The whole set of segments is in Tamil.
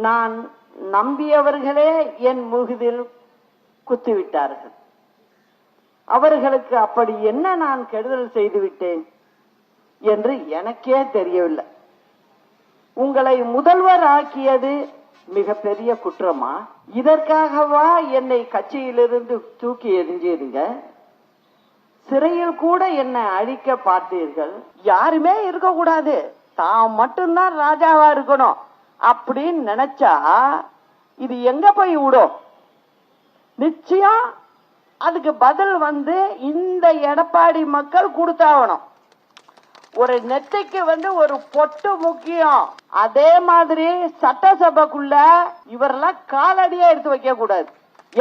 நான் நம்பியவர்களே என் முகுதில் குத்திவிட்டார்கள். அவர்களுக்கு அப்படி என்ன நான் கெடுதல் செய்துவிட்டேன் என்று எனக்கே தெரியவில்லை. உங்களை முதல்வர் ஆக்கியது மிகப்பெரிய குற்றமா? இதற்காகவா என்னை கட்சியிலிருந்து தூக்கி எறிஞ்சீங்க? சிறையில் கூட என்னை அழிக்க பார்த்தீர்கள். யாருமே இருக்க கூடாது, தான் மட்டும்தான் ராஜாவா இருக்கணும் அப்படின்னு நினைச்சா இது எங்க போய் விடும்? நிச்சயம் அதுக்கு பதில் இந்த எடப்பாடி மக்கள் கொடுத்தாகணும். ஒரு நெத்தைக்கு ஒரு பொட்டு முக்கியம். அதே மாதிரி சட்டசபைக்குள்ள இவரெல்லாம் காலடியா எடுத்து வைக்க கூடாது.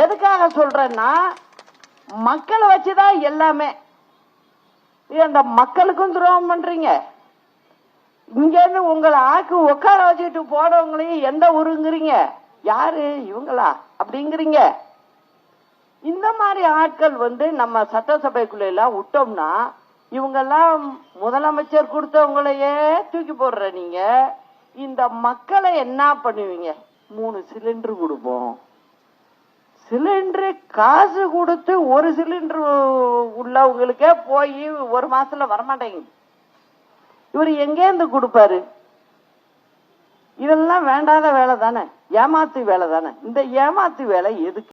எதுக்காக சொல்றேன்னா, மக்களை வச்சுதான் எல்லாமே. அந்த மக்களுக்கும் துரோகம் பண்றீங்க. இங்க இருந்து உங்களை ஆக்கு உட்கார வச்சுட்டு போனவங்களையும் எந்த ஊருங்கிறீங்க? யாரு இவங்களா அப்படிங்கிறீங்க. இந்த மாதிரி ஆட்கள் நம்ம சட்டசபைக்குள்ள எல்லாம் விட்டோம்னா இவங்கெல்லாம் முதலமைச்சர் கொடுத்தவங்களையே தூக்கி போடுற நீங்க இந்த மக்களை என்ன பண்ணுவீங்க? 3 சிலிண்டர் கொடுப்போம். சிலிண்டரு காசு கொடுத்து ஒரு சிலிண்டர் உள்ளவங்களுக்கே போய் ஒரு மாசத்துல வரமாட்டேங்குது. இவர் எங்கேருந்து கொடுப்பாரு? இதெல்லாம் வேண்டாத வேலை தானே, ஏமாத்து வேலை தானே. இந்த ஏமாத்து வேலை எதுக்கு?